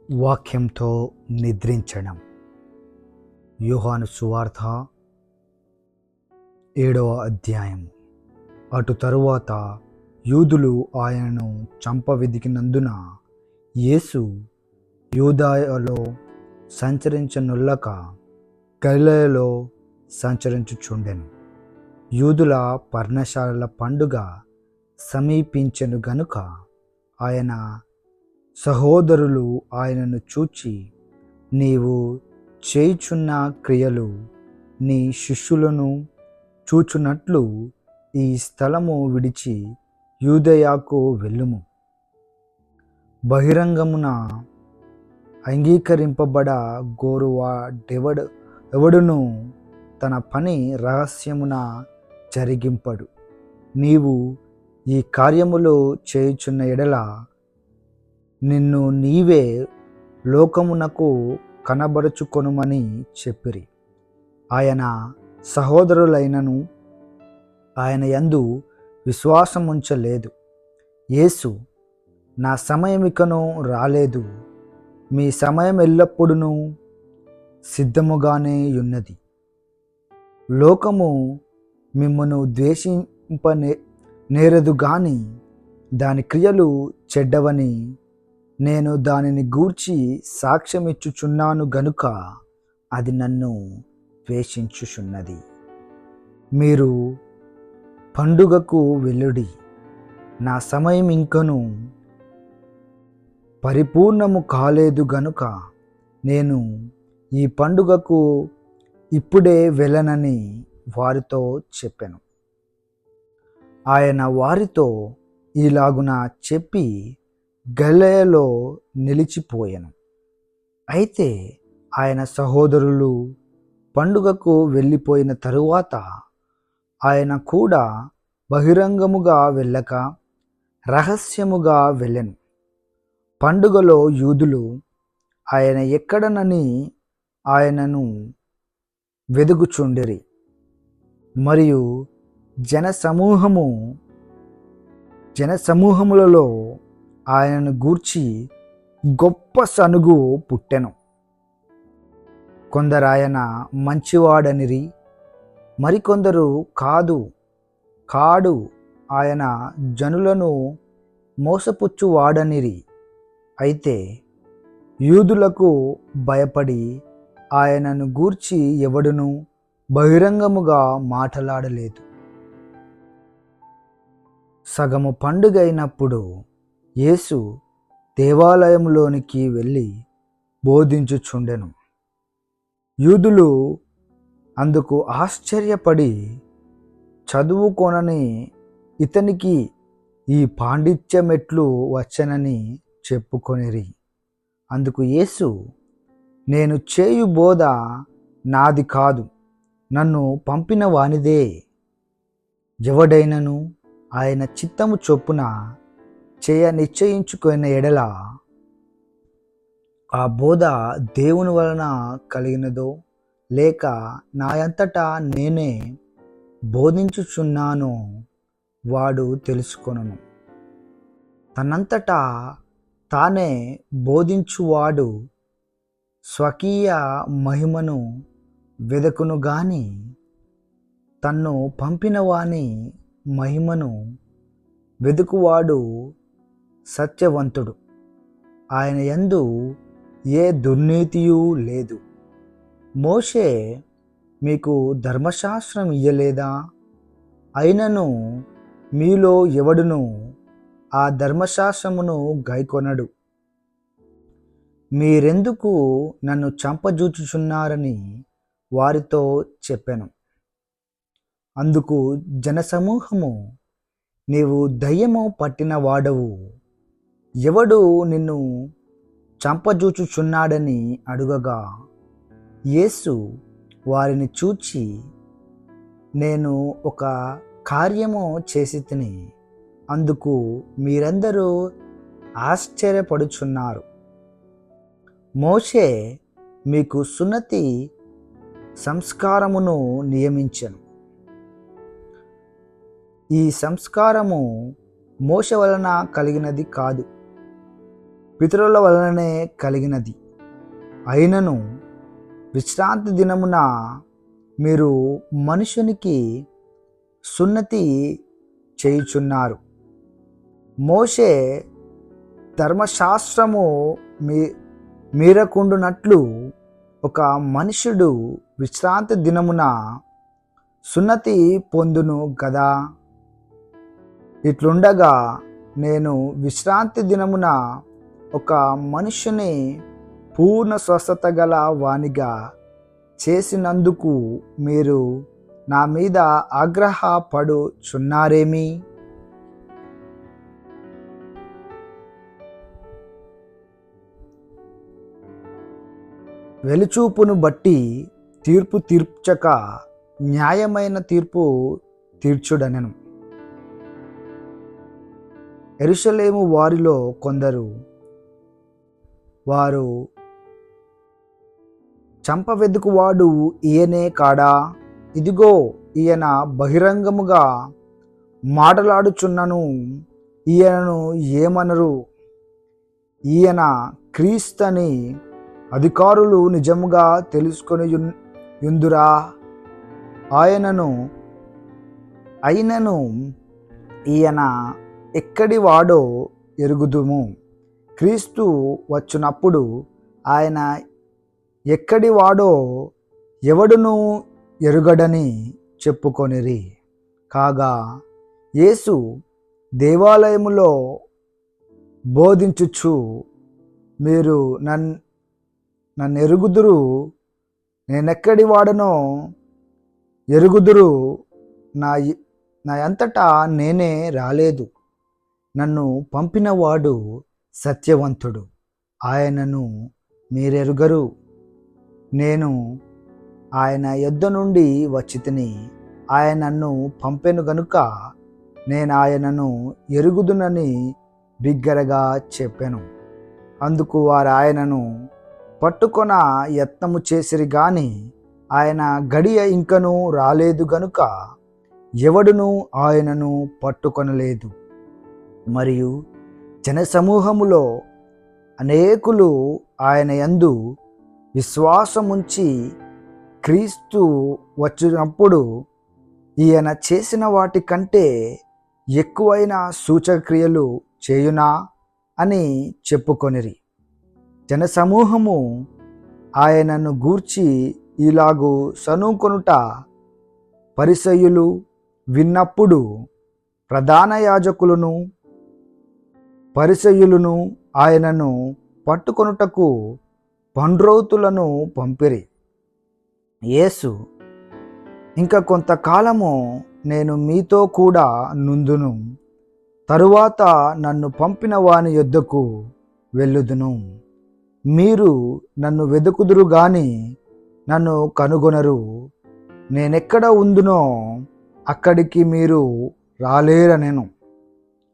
వాక్యంతో నిద్రించడం. యోహాను సువార్త 7వ అధ్యాయం. అటు తరువాత యూదులు ఆయనను చంపవెదికినందున యేసు యూదాయలో సంచరించనొల్లక గలిలయలో సంచరించుచుండెను. యూదుల పర్ణశాలల పండుగ సమీపించెను గనుక ఆయన సహోదరులు ఆయనను చూచి, నీవు చేయుచున్న క్రియలు నీ శిష్యులను చూచునట్లు ఈ స్థలము విడిచి యూదయకు వెళ్ళుము. బహిరంగమున అంగీకరింపబడ ఎవడును తన పని రహస్యమున జరిగింపడు. నీవు ఈ కార్యములు చేయుచున్న ఎడల నిన్ను నీవే లోకమునకు కనబరుచుకొనుమని చెప్పిరి. ఆయన సహోదరులైనను ఆయన యందు విశ్వాసముంచలేదు. యేసు, నా సమయమికను రాలేదు, మీ సమయం ఎల్లప్పుడూ సిద్ధముగానే ఉన్నది. లోకము మిమ్మును ద్వేషింపనేరదు గాని దాని క్రియలు చెడ్డవని నేను దానిని గూర్చి సాక్ష్యమిచ్చుచున్నాను గనుక అది నన్ను ద్వేషించుచున్నది. మీరు పండుగకు వెళ్ళుడి, నా సమయం ఇంకను పరిపూర్ణము కాలేదు గనుక నేను ఈ పండుగకు ఇప్పుడే వెళ్ళనని వారితో చెప్పెను. ఆయన వారితో ఈలాగున చెప్పి గలిలయలో నిలిచిపోయెను. అయితే ఆయన సహోదరులు పండుగకు వెళ్ళిపోయిన తరువాత ఆయన కూడా బహిరంగముగా వెళ్ళక రహస్యముగా వెళ్ళెను. పండుగలో యూదులు ఆయన ఎక్కడనని ఆయనను వెదుగుచుండిరి. మరియు జనసమూహములలో ఆయనను గూర్చి గొప్ప సనుగు పుట్టెను. కొందరు ఆయన మంచివాడనిరి, మరికొందరు కాడు ఆయన జనులను మోసపుచ్చువాడనిరి. అయితే యూదులకు భయపడి ఆయనను గూర్చి ఎవడునూ బహిరంగముగా మాట్లాడలేదు. సగము పండుగ అయినప్పుడు యేసు దేవాలయంలోనికి వెళ్ళి బోధించుచుండెను. యూదులు అందుకు ఆశ్చర్యపడి, చదువుకొనని ఇతనికి ఈ పాండిత్యమెట్లు వచ్చనని చెప్పుకొనిరి. అందుకు యేసు, నేను చేయు బోధ నాది కాదు, నన్ను పంపిన వానిదే. ఎవడైనను ఆయన చిత్తము చొప్పున చేయ నిశ్చయించుకున్న ఎడల ఆ బోధ దేవుని వలన కలిగినదో లేక నాయంతటా నేనే బోధించుచున్నానో వాడు తెలుసుకొనును. తనంతటా తానే బోధించువాడు స్వకీయ మహిమను వెదకును గాని తన్ను పంపిన వాని మహిమను వెదుకువాడు సత్యవంతుడు. ఆయన యందు ఏ దుర్నీతియూ లేదు. మోషే మీకు ధర్మశాస్త్రం ఇయ్యలేదా? అయినను మీలో ఎవడును ఆ ధర్మశాస్త్రమును గైకొనడు. మీరెందుకు నన్ను చంపజూచుచున్నారని వారితో చెప్పెను. అందుకు జనసమూహము, నీవు దయ్యము పట్టిన వాడవు, ఎవడు నిన్ను చంపజూచుచున్నాడని అడుగగా, యేసు వారిని చూచి, నేను ఒక కార్యము చేసితిని, అందుకు మీరందరూ ఆశ్చర్యపడుచున్నారు. మోషే మీకు సున్నతి సంస్కారమును నియమించెను. ఈ సంస్కారము మోషే వలన కలిగినది కాదు, పితరుల వలననే కలిగినది. అయినను విశ్రాంతి దినమున మీరు మనుషునికి సున్నతి చేయుచున్నారు. మోషే ధర్మశాస్త్రము మీరకుండునట్లు ఒక మనుష్యుడు విశ్రాంతి దినమున సున్నతి పొందును గదా. ఇట్లుండగా నేను విశ్రాంతి దినమున ఒక మనుష్యుని పూర్ణ స్వస్థత గల వానిగా చేసినందుకు మీరు నా మీద ఆగ్రహపడుచున్నారేమి? వెలుచూపును బట్టి తీర్పు తీర్చక న్యాయమైన తీర్పు తీర్చుడనెను. యెరూషలేము వారిలో కొందరు వారు చంపవెదుకువాడు ఈయనే కాడా, ఇదిగో ఈయన బహిరంగముగా మాటలాడుచున్నను, ఈయనను ఏమనరు, ఈయన క్రీస్తని అధికారులు నిజముగా తెలుసుకొని యుందురా. అయినను ఈయన ఎక్కడి వాడో ఎరుగుదుము. క్రీస్తు వచ్చినప్పుడు ఆయన ఎక్కడి వాడో ఎవడును ఎరుగడని చెప్పుకొనిరి. కాగా యేసు దేవాలయములో బోధించుచు, మీరు నన్ను ఎరుగుదురు, నేనెక్కడి వాడనో ఎరుగుదురు, నా అంతటా నేనే రాలేదు, నన్ను పంపినవాడు సత్యవంతుడు, ఆయనను మీరెరుగరు, నేను ఆయన యొద్ద నుండి వచ్చితిని, ఆయన నన్ను పంపెను గనుక నేను ఆయనను ఎరుగుదునని బిగ్గరగా చెప్పెను. అందుకు వారు ఆయనను పట్టుకొన యత్నము చేసిరి గాని ఆయన గడియ ఇంకనూ రాలేదు గనుక ఎవడును ఆయనను పట్టుకొనలేదు. మరియు జనసమూహములో అనేకులు ఆయన యందు విశ్వాసముంచి క్రీస్తు వచ్చినప్పుడు ఈయన చేసిన వాటి కంటే ఎక్కువైన సూచక్రియలు చేయునా అని చెప్పుకొనిరి. జనసమూహము ఆయనను గూర్చి ఇలాగు సనుకొనుట పరిసయ్యులు విన్నప్పుడు ప్రధాన యాజకులను పరిసయ్యులను ఆయనను పట్టుకొనుటకు పండ్రౌతులను పంపిరి. యేసు, ఇంకా కొంతకాలము నేను మీతో కూడా నుందును, తరువాత నన్ను పంపిన వాని యొద్దకు వెళ్ళుదును. మీరు నన్ను వెదుకుదురు గాని నన్ను కనుగొనరు, నేనెక్కడ ఉందునో అక్కడికి మీరు రాలేరనెను.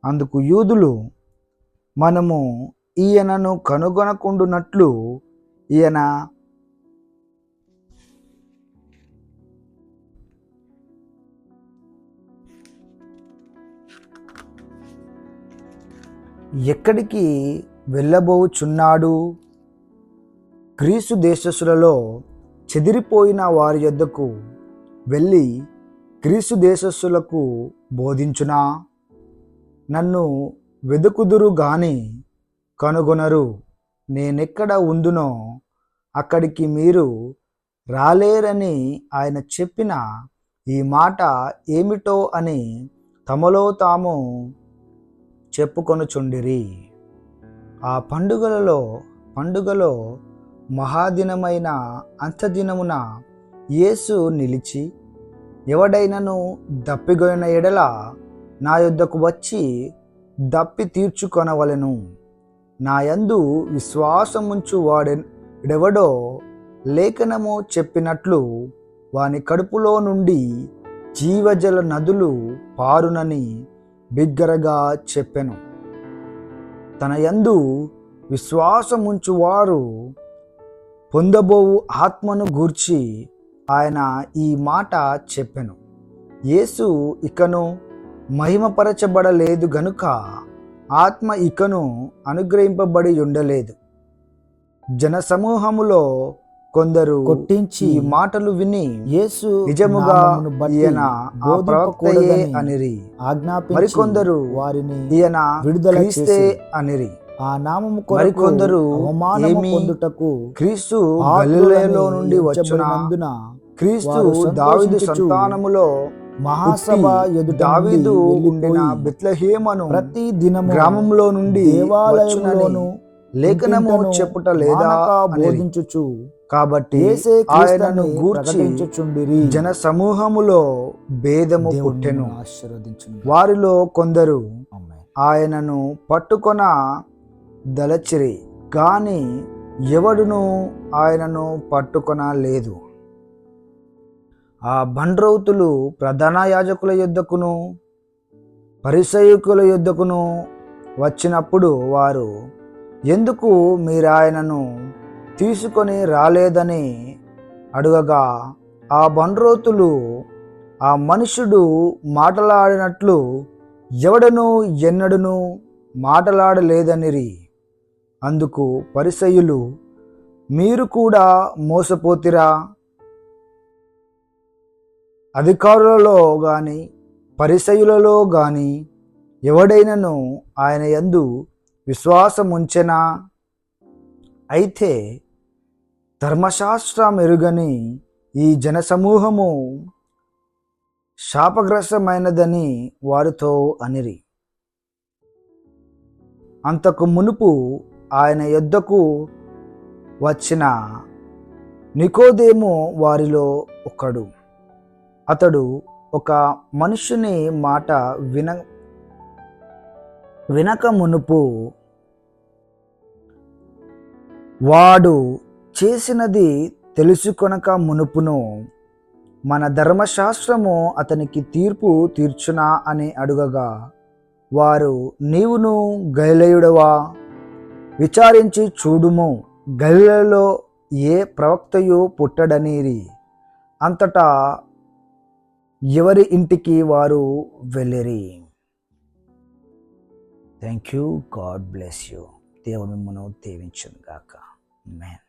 అందుకు యూదులు, మనము ఈయనను కనుగొనకుండునట్లు ఈయన ఎక్కడికి వెళ్ళబోచున్నాడు? గ్రీసు దేశస్థులలో చెదిరిపోయిన వారి యొద్దకు వెళ్ళి గ్రీసు దేశస్థులకు బోధించునా? నన్ను వెదుకుదురు గాని కనుగొనరు, నేనెక్కడ ఉందునో అక్కడికి మీరు రాలేరని ఆయన చెప్పిన ఈ మాట ఏమిటో అని తమలో తాము చెప్పుకొనుచుండిరి. ఆ పండుగలో మహాదినమైన అంత్యదినమున యేసు నిలిచి, ఎవడైనను దప్పిగొనిన ఎడల నా యొద్దకు వచ్చి దప్పి తీర్చుకొనవలెను. నా యందు విశ్వాసముంచు వాడెవడో లేఖనము చెప్పినట్లు వాని కడుపులో నుండి జీవజల నదులు పారునని బిగ్గరగా చెప్పెను. తన యందు విశ్వాసముంచువారు పొందబోవు ఆత్మను గూర్చి ఆయన ఈ మాట చెప్పెను. యేసు ఇకను మహిమపరచబడలేదు గనుక ఆత్మ ఇకను అనుగ్రహింపబడి ఉండలేదు. జనసమూహములో కొందరు కొట్టించి ఈ మాటలు విని యేసు నిజముగా నామమును బట్టి ఈయన ఆ ప్రవక్తయే బోధింపకూడదని అనిరి. ఆజ్ఞాపించి మరికొందరు వారిని ఈయన విడుదల క్రీస్తే చేసి అనిరి. ఆ నామము కొరకు మరికొందరు అవమానము ఏమి పొందుటకు క్రీస్తు ఆతురులని గలిలయలో నుండి వచ్చున ఎంచబడినందున క్రీస్తు వారు దావీదు సంతోషించుచు సంతానములో మహాసభ పుట్టి ఎదుట దావీదు నుండి ఉండిన వెళ్ళిపోయి బెత్లెహేమను ప్రతి దినము గ్రామంలో నుండి దేవాలయములోను వచ్చునని లేఖనము ఇంటింటను చెప్పుట లేదా మానక అనిరి. బోధించుచు కాబట్టి యేసే ఆయనను క్రీస్తని గూర్చి ప్రకటించుచుండిరి. జన సమూహములో భేదము దేవుడు పుట్టెను. మిమ్మల్ని ఆశీర్వదించును. వారిలో కొందరు ఆమేన్. ఆయనను పట్టుకొన దలచిరి, గాని ఎవడును ఆయనను పట్టుకొన లేదు. ఆ బండ్రౌతులు ప్రధాన యాజకుల యొద్దకును పరిసయ్యుల యొద్దకును వచ్చినప్పుడు వారు, ఎందుకు మీరాయనను తీసుకొని రాలేదని అడుగగా, ఆ బండ్రోతులు, ఆ మనుషుడు మాటలాడినట్లు ఎవడను ఎన్నడను మాటలాడలేదనిరి. అందుకు పరిసయ్యులు, మీరు కూడా మోసపోతిరా? అధికారులలో గాని పరిసయ్యులలో గాని ఎవడైనను ఆయన యందు విశ్వాసముంచెనా? అయితే ధర్మశాస్త్రం ఎరుగని ఈ జనసమూహము శాపగ్రస్తమైనదని వారితో అనిరి. అంతకు మునుపు ఆయన యొద్దకు వచ్చిన నికోదేము వారిలో ఒకడు. అతడు ఒక మనుషుని మాట వినక మునుపు వాడు చేసినది తెలుసుకొనక మునుపును మన ధర్మశాస్త్రము అతనికి తీర్పు తీర్చునా అని అడుగగా, వారు, నీవును గలిలయుడవా? విచారించి చూడుము, గలిలయలో ఏ ప్రవక్తయు పుట్టడనిరి. అంతటా ఎవరి ఇంటికి వారు వెళ్ళిరి. Thank you. God bless you. దేవుడు మిమ్మల్ని దీవించును గాక. ఆమేన్.